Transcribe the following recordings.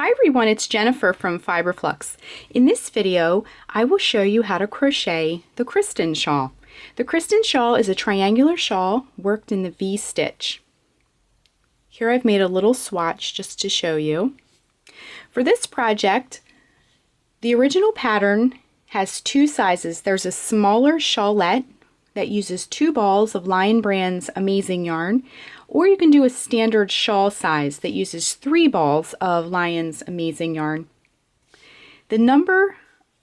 Hi everyone, it's Jennifer from Flux. In this video, I will show you how to crochet the Kristen shawl. The Kristen shawl is a triangular shawl worked in the V-stitch. Here I've made a little swatch just to show you. For this project, the original pattern has two sizes. There's a smaller shawlette that uses 2 balls of Lion Brand's Amazing yarn, or you can do a standard shawl size that uses 3 balls of Lion's Amazing yarn. The number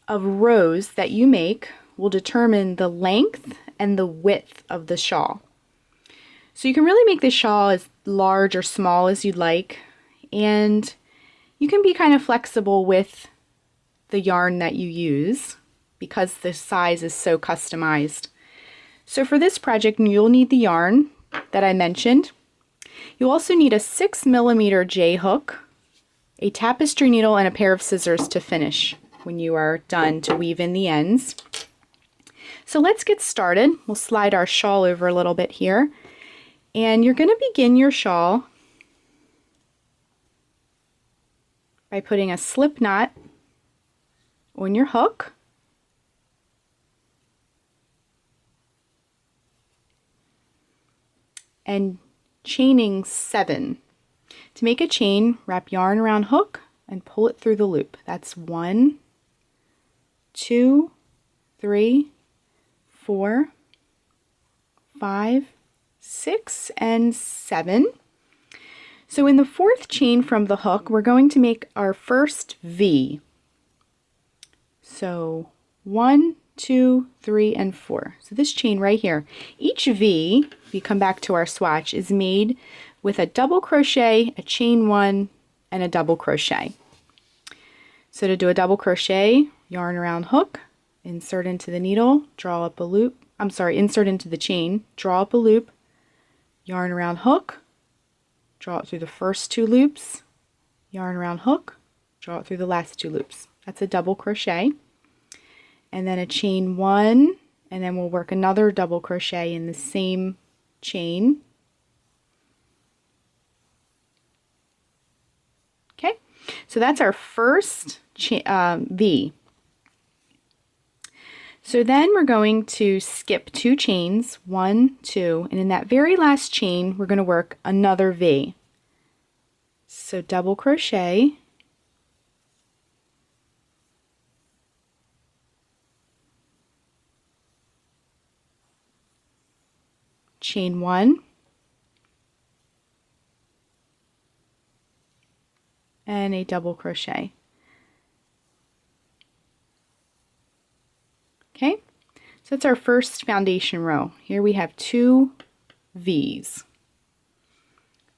of rows that you make will determine the length and the width of the shawl. So you can really make the shawl as large or small as you'd like, and you can be kind of flexible with the yarn that you use because the size is so customized. So for this project, you'll need the yarn that I mentioned. You'll also need a 6mm J hook, a tapestry needle, and a pair of scissors to finish when you are done to weave in the ends. So let's get started. We'll slide our shawl over a little bit here. And you're going to begin your shawl by putting a slip knot on your hook. And chaining 7. To make a chain, wrap yarn around hook and pull it through the loop. That's 1, 2, 3, 4, 5, 6, and 7. So in the 4th chain from the hook, we're going to make our first V. So 1, 2, 3, and 4. So this chain right here, each V, if you come back to our swatch, is made with a double crochet, a chain 1, and a double crochet. So to do a double crochet, yarn around hook, insert into the needle, draw up a loop, insert into the chain, draw up a loop, yarn around hook, draw it through the first 2 loops, yarn around hook, draw it through the last 2 loops. That's a double crochet. And then a chain 1, and then we'll work another double crochet in the same chain. Okay, so that's our first V. So then we're going to skip 2 chains, 1, 2, and in that very last chain we're going to work another V. So double crochet, chain 1, and a double crochet. Okay, so that's our first foundation row. Here we have 2 V's.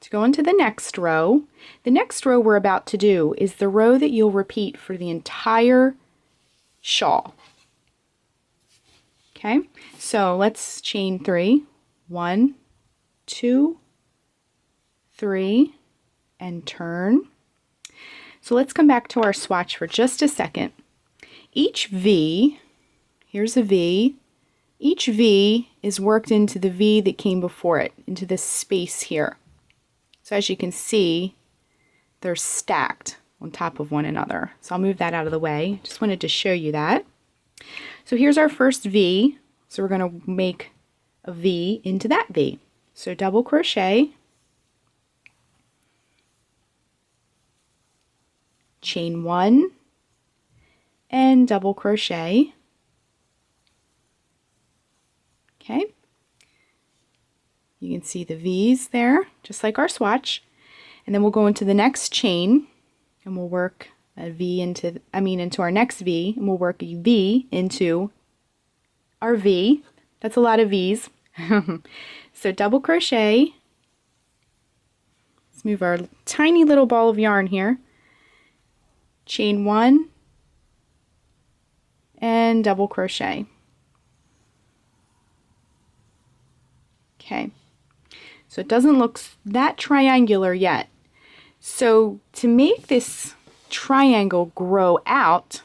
To go into the next row we're about to do is the row that you'll repeat for the entire shawl. Okay, so let's chain 3. 1, 2, 3, and turn. So let's come back to our swatch for just a second. Each V, here's a V, each V is worked into the V that came before it, into this space here. So as you can see, they're stacked on top of one another. So I'll move that out of the way. Just wanted to show you that. So here's our first V. So we're going to make a V into that V. So double crochet, chain 1, and double crochet. Okay, you can see the V's there, just like our swatch. And then we'll go into the next chain and we'll work a V into our next V, and we'll work a V into our V. That's a lot of V's. So double crochet. Let's move our tiny little ball of yarn here. Chain 1 and double crochet. Okay, so it doesn't look that triangular yet. So to make this triangle grow out,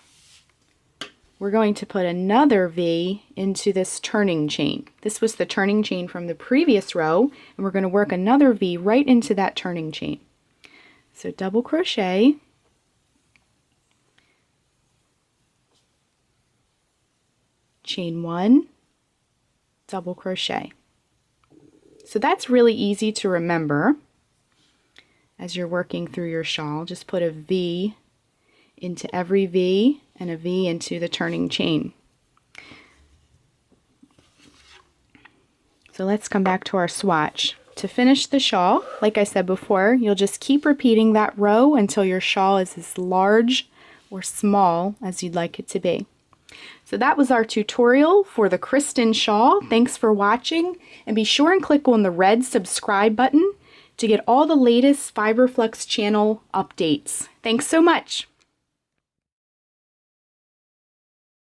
we're going to put another V into this turning chain. This was the turning chain from the previous row, and we're going to work another V right into that turning chain. So double crochet, chain 1, double crochet. So that's really easy to remember as you're working through your shawl. Just put a V into every V and a V into the turning chain. So let's come back to our swatch. To finish the shawl, like I said before, you'll just keep repeating that row until your shawl is as large or small as you'd like it to be. So that was our tutorial for the Kristen shawl. Thanks for watching, and be sure and click on the red subscribe button to get all the latest Fiber Flux channel updates. Thanks so much.